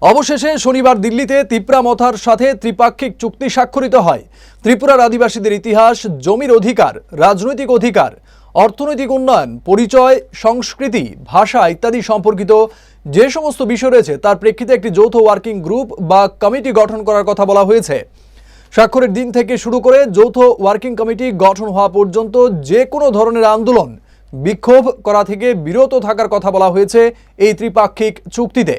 অবশেষে শনিবার দিল্লিতে তিপ্রা মথার সাথে ত্রিপাক্ষিক চুক্তি স্বাক্ষরিত হয়। ত্রিপুরার আদিবাসীদের ইতিহাস, জমির অধিকার, রাজনৈতিক অধিকার, অর্থনৈতিক উন্নয়ন, পরিচয়, সংস্কৃতি, ভাষা ইত্যাদি সম্পর্কিত যে সমস্ত বিষয় রয়েছে তার প্রেক্ষিতে একটি যৌথ ওয়ার্কিং গ্রুপ বা কমিটি গঠন করার কথা বলা হয়েছে। স্বাক্ষরের দিন থেকে শুরু করে যৌথ ওয়ার্কিং কমিটি গঠন হওয়া পর্যন্ত যে কোনো ধরনের আন্দোলন, বিক্ষোভ করা থেকে বিরত থাকার কথা বলা হয়েছে এই ত্রিপাক্ষিক চুক্তিতে।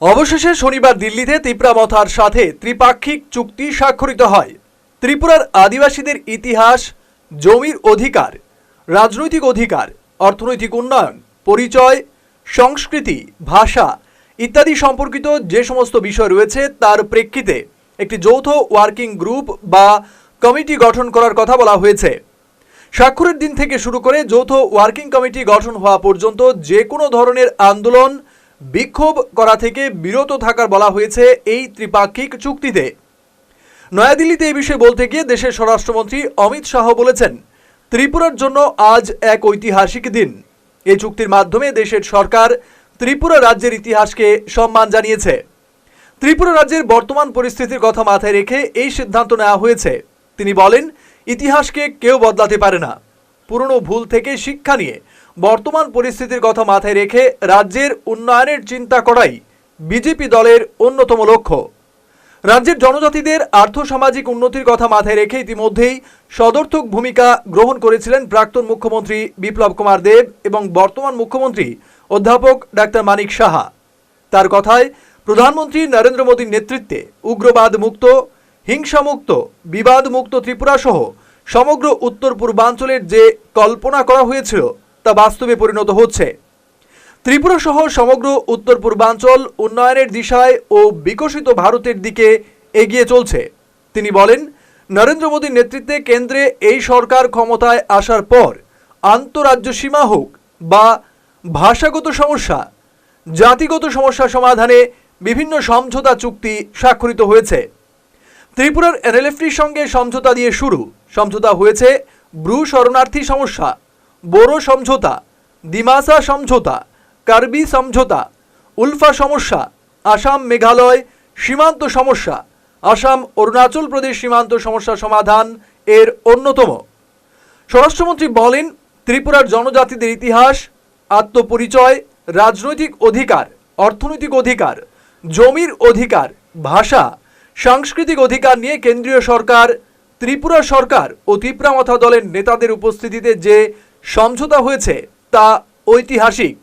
অবশেষে শনিবার দিল্লিতে তিপ্রা মথার সাথে ত্রিপাক্ষিক চুক্তি স্বাক্ষরিত হয়। ত্রিপুরার আদিবাসীদের ইতিহাস, জমির অধিকার, রাজনৈতিক অধিকার, অর্থনৈতিক উন্নয়ন, পরিচয়, সংস্কৃতি, ভাষা ইত্যাদি সম্পর্কিত যে সমস্ত বিষয় রয়েছে তার প্রেক্ষিতে একটি যৌথ ওয়ার্কিং গ্রুপ বা কমিটি গঠন করার কথা বলা হয়েছে। স্বাক্ষরের দিন থেকে শুরু করে যৌথ ওয়ার্কিং কমিটি গঠন হওয়া পর্যন্ত যে কোনো ধরনের আন্দোলন, বিক্ষোভ করা থেকে বিরত থাকার বলা হয়েছে এই ত্রিপাক্ষিক চুক্তিতে। নয়াদিল্লিতে এই বিষয়ে বলতে গিয়ে দেশের স্বরাষ্ট্রমন্ত্রী অমিত শাহ বলেছেন, ত্রিপুরার জন্য আজ এক ঐতিহাসিক দিন। এই চুক্তির মাধ্যমে দেশের সরকার ত্রিপুরা রাজ্যের ইতিহাসকে সম্মান জানিয়েছে। ত্রিপুরা রাজ্যের বর্তমান পরিস্থিতির কথা মাথায় রেখে এই সিদ্ধান্ত নেওয়া হয়েছে। তিনি বলেন, ইতিহাসকে কেউ বদলাতে পারে না। পুরনো ভুল থেকে শিক্ষা নিয়ে বর্তমান পরিস্থিতির কথা মাথায় রেখে রাজ্যের উন্নয়নের চিন্তা করাই বিজেপি দলের অন্যতম লক্ষ্য। রাজ্যের জনজাতিদের আর্থসামাজিক উন্নতির কথা মাথায় রেখে ইতিমধ্যেই সদর্থক ভূমিকা গ্রহণ করেছিলেন প্রাক্তন মুখ্যমন্ত্রী বিপ্লব কুমার দেব এবং বর্তমান মুখ্যমন্ত্রী অধ্যাপক ডাক্তার মানিক সাহা। তার কথায়, প্রধানমন্ত্রী নরেন্দ্র মোদীর নেতৃত্বে উগ্রবাদ মুক্ত, হিংসামুক্ত, বিবাদমুক্ত ত্রিপুরা সহ সমগ্র উত্তর পূর্বাঞ্চলের যে কল্পনা করা হয়েছিল তা বাস্তবে পরিণত হচ্ছে। ত্রিপুরা সহ সমগ্র উত্তর পূর্বাঞ্চল উন্নয়নের দিশায় ও বিকশিত ভারতের দিকে এগিয়ে চলছে। তিনি বলেন, নরেন্দ্র মোদীর নেতৃত্বে কেন্দ্রে এই সরকার ক্ষমতায় আসার পর আন্তঃরাজ্য সীমা হোক বা ভাষাগত সমস্যা, জাতিগত সমস্যা সমাধানে বিভিন্ন সমঝোতা চুক্তি স্বাক্ষরিত হয়েছে। ত্রিপুরার এনএলএফটির সঙ্গে সমঝোতা দিয়ে শুরু। সমঝোতা হয়েছে ব্রু শরণার্থী সমস্যা, বোরো সমঝোতা, ডিমাসা সমঝোতা, কার্বি সমঝোতা, উলফা সমস্যা, আসাম মেঘালয় সীমান্ত সমস্যা, আসাম অরুণাচল প্রদেশ সীমান্ত সমস্যা সমাধান এর অন্যতম। স্বরাষ্ট্রমন্ত্রী বলেন, ত্রিপুরার জনজাতিদের ইতিহাস, আত্মপরিচয়, রাজনৈতিক অধিকার, অর্থনৈতিক অধিকার, জমির অধিকার, ভাষা, সাংস্কৃতিক অধিকার নিয়ে কেন্দ্রীয় সরকার, ত্রিপুরা সরকার ও তিপ্রা মথা দলের নেতাদের উপস্থিতিতে যে সমঝোতা হয়েছে তা ঐতিহাসিক।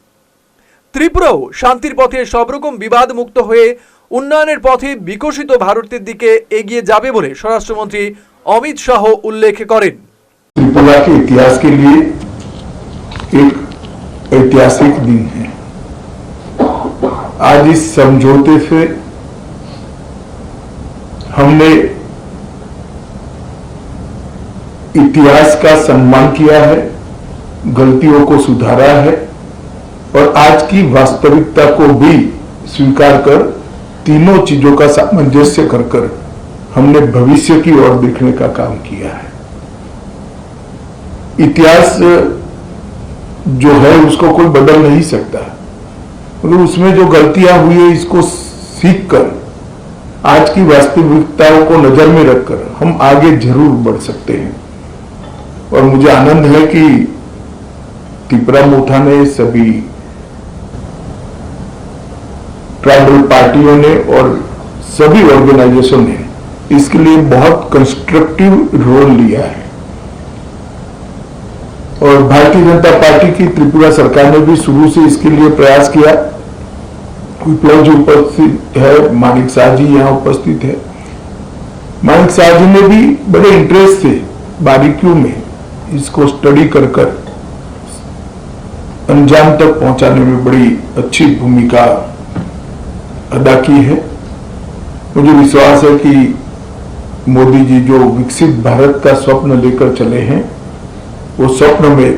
ত্রিপুরাও শান্তির পথে সব রকম বিবাদ মুক্ত হয়ে উন্নয়নের পথে বিকশিত ভারতের দিকে এগিয়ে যাবে বলে স্বরাষ্ট্রমন্ত্রী অমিত শাহ উল্লেখ করেন। त्रिपुरा के इतिहास के लिए एक ऐतिहासिक दिन है। आज इस समझौते से हमने इतिहास का सम्मान किया है, गलतियों को सुधारा है और आज की वास्तविकता को भी स्वीकार कर तीनों चीजों का सामंजस्य कर हमने भविष्य की ओर देखने का काम किया है। इतिहास जो है उसको कोई बदल नहीं सकता, मगर उसमें जो गलतियां हुई है इसको सीख कर आज की वास्तविकताओं को नजर में रखकर हम आगे जरूर बढ़ सकते हैं। और मुझे आनंद है कि तिप्रा मोथा ने, सभी ट्राइबल पार्टियों ने और सभी ऑर्गेनाइजेशन ने इसके लिए बहुत कंस्ट्रक्टिव रोल लिया है। और भारतीय जनता पार्टी की त्रिपुरा सरकार ने भी शुरू से इसके लिए प्रयास किया। विप्लव जी उपस्थित है, मानिक शाह जी यहाँ उपस्थित है। मानिक शाह जी ने भी बड़े इंटरेस्ट से बारीकियों में इसको स्टडी कर अंजाम तक पहुंचाने में बड़ी अच्छी भूमिका अदा की है। मुझे विश्वास है कि मोदी जी जो विकसित भारत का स्वप्न लेकर चले हैं, वो स्वप्न में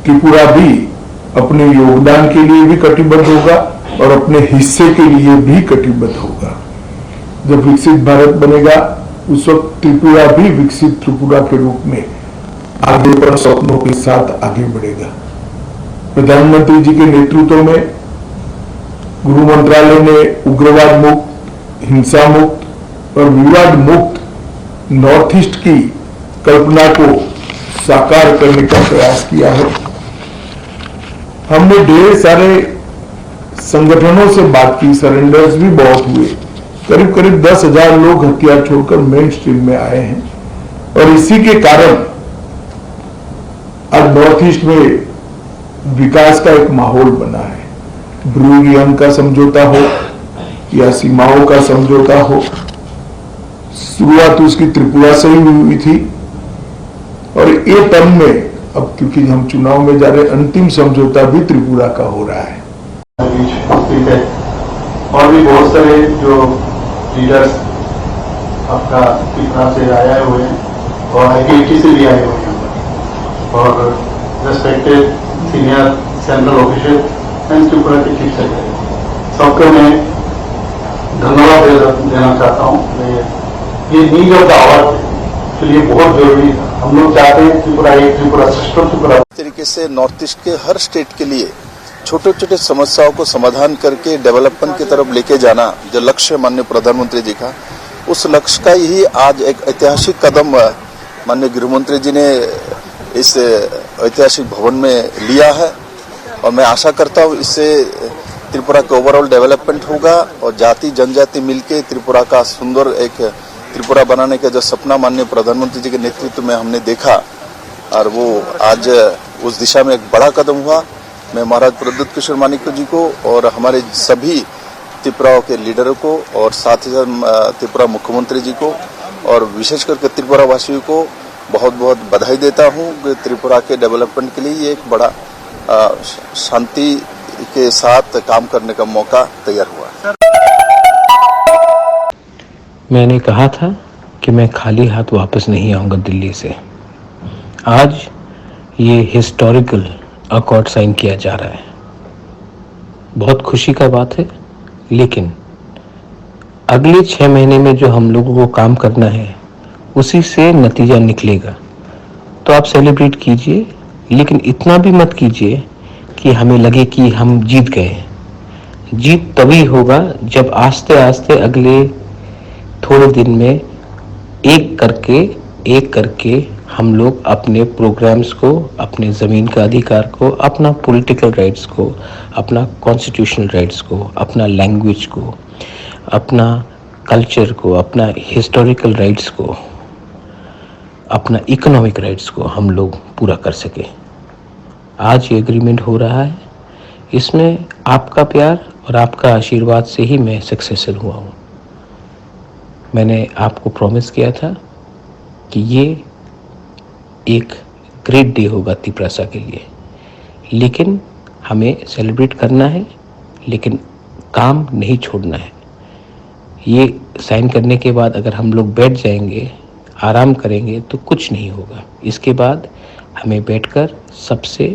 त्रिपुरा भी अपने योगदान के लिए भी कटिबद्ध होगा और अपने हिस्से के लिए भी कटिबद्ध होगा। जब विकसित भारत बनेगा उस वक्त त्रिपुरा भी विकसित त्रिपुरा के रूप में आगे पर स्वप्नों के साथ आगे बढ़ेगा। प्रधानमंत्री जी के नेतृत्व में गृह मंत्रालय ने उग्रवाद मुक्त, हिंसा मुक्त और विवाद मुक्त नॉर्थ ईस्ट की कल्पना को साकार करने का प्रयास किया है। हमने ढेर सारे संगठनों से बात की, सरेंडर्स भी बहुत हुए। करीब करीब 10,000 लोग हथियार छोड़कर मेन स्ट्रीम में आए हैं और इसी के कारण आज नॉर्थ ईस्ट में विकास का एक माहौल बना है। ब्रू-रियांग का समझौता हो या सीमाओं का समझौता हो, शुरुआत उसकी त्रिपुरा से ही हुई थी और ये टर्म में अब क्योंकि हम चुनाव में जा रहे, अंतिम समझौता भी त्रिपुरा का हो रहा है। और भी बहुत सारे जो लीडर्स आपका त्रिपुरा से आए हुए हैं और आईटीटी से भी आए हुए हैं और respected senior central official and Tripura के चीफ सेक्रेटरी, सबको मैं धन्यवाद देना चाहता हूँ। ये नीड ऑफ द आवर के लिए बहुत जरूरी था। हम लोग चाहते हैं त्रिपुरा एक, त्रिपुरा श्रेष्ठ, त्रिपुरा तरीके से नॉर्थ ईस्ट के हर स्टेट के लिए छोटे छोटे समस्याओं को समाधान करके डेवलपमेंट की तरफ लेके जाना जो लक्ष्य माननीय प्रधानमंत्री जी का, उस लक्ष्य का ही आज एक ऐतिहासिक कदम माननीय गृहमंत्री जी ने इस ऐतिहासिक भवन में लिया है और मैं आशा करता हूँ इससे त्रिपुरा का ओवरऑल डेवलपमेंट होगा और जाति जनजाति मिलके त्रिपुरा का सुंदर एक त्रिपुरा बनाने का जो सपना माननीय प्रधानमंत्री जी के नेतृत्व में हमने देखा और वो आज उस दिशा में एक बड़ा कदम हुआ। मैं महाराज प्रद्युत किशोर मानिक्य जी को और हमारे सभी त्रिपुरा के लीडरों को और साथ ही साथ त्रिपुरा मुख्यमंत्री जी को और विशेष करके त्रिपुरा वासियों को बहुत बहुत बधाई देता हूँ कि त्रिपुरा के डेवलपमेंट के लिए ये एक बड़ा शांति के साथ काम करने का मौका तैयार हुआ। मैंने कहा था कि मैं खाली हाथ वापस नहीं आऊँगा दिल्ली से। आज ये हिस्टोरिकल अकॉर्ड साइन किया जा रहा है, बहुत खुशी का बात है। लेकिन अगले 6 महीने में जो हम लोगों को काम करना है उसी से नतीजा निकलेगा। तो आप सेलिब्रेट कीजिए, लेकिन इतना भी मत कीजिए कि हमें लगे कि हम जीत गए। जीत तभी होगा जब आस्ते आस्ते अगले थोड़े दिन में एक करके हम लोग अपने प्रोग्राम्स को, अपने ज़मीन का अधिकार को, अपना पॉलिटिकल राइट्स को, अपना कॉन्स्टिट्यूशनल राइट्स को, अपना लैंग्वेज को, अपना कल्चर को, अपना हिस्टोरिकल राइट्स को, अपना इकोनॉमिक राइट्स को हम लोग पूरा कर सके। आज ये एग्रीमेंट हो रहा है, इसमें आपका प्यार और आपका आशीर्वाद से ही मैं सक्सेसफुल हुआ हूँ। मैंने आपको प्रॉमिस किया था कि ये एक ग्रेट डे होगा त्रिपुरा के लिए, लेकिन हमें सेलिब्रेट करना है, लेकिन काम नहीं छोड़ना है। ये साइन करने के बाद अगर हम लोग बैठ जाएंगे, आराम करेंगे तो कुछ नहीं होगा। इसके बाद हमें बैठकर सबसे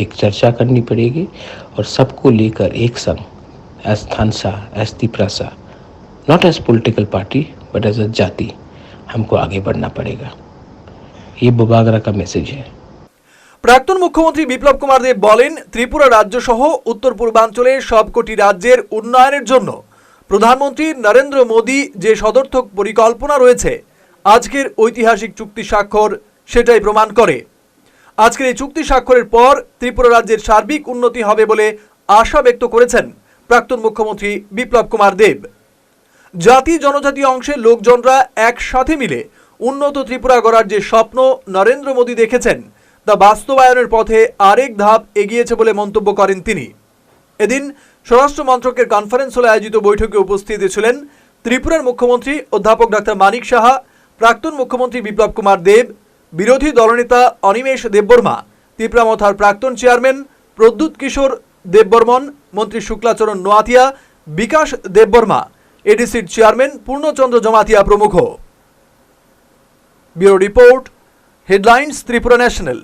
एक चर्चा करनी पड़ेगी और सबको लेकर एक संग एज थानसा, as Tripura, not as political party but as a जाति हमको आगे बढ़ना पड़ेगा। ये बुबागरा का मैसेज है। প্রাক্তন মুখ্যমন্ত্রী বিপ্লব কুমার দেব বলেন, ত্রিপুরা রাজ্য সহ উত্তর পূর্বাঞ্চলের সবকটি রাজ্যের উন্নয়নের জন্য প্রধানমন্ত্রী নরেন্দ্র মোদী যে সদর্থক পরিকল্পনা রয়েছে, আজকের ঐতিহাসিক চুক্তি স্বাক্ষর সেটাই প্রমাণ করে। আজকের এই চুক্তি স্বাক্ষরের পর ত্রিপুরা রাজ্যের সার্বিক উন্নতি হবে বলে আশা ব্যক্ত করেছেন প্রাক্তন মুখ্যমন্ত্রী বিপ্লব কুমার দেব। জাতি জনজাতি অংশের লোকজনরা একসাথে মিলে উন্নত ত্রিপুরা গড়ার যে স্বপ্ন নরেন্দ্র মোদী দেখেছেন তা বাস্তবায়নের পথে আরেক ধাপ এগিয়েছে বলে মন্তব্য করেন তিনি। এদিন স্বরাষ্ট্র মন্ত্রকের কনফারেন্স হলে আয়োজিত বৈঠকে উপস্থিত ছিলেন ত্রিপুরার মুখ্যমন্ত্রী অধ্যাপক ডক্টর মানিক সাহা, প্রাক্তন মুখ্যমন্ত্রী বিপ্লব কুমার দেব, বিরোধী দলনেতা অনিমেষ দেববর্মা, ত্রিপুরা মথার প্রাক্তন চেয়ারম্যান প্রদ্যুৎ কিশোর দেববর্মন, মন্ত্রী শুক্লাচরণ নোয়াতিয়া, বিকাশ দেববর্মা, এডিসির চেয়ারম্যান পূর্ণচন্দ্র জমাতিয়া প্রমুখ। Bureau report, headlines Tripura national.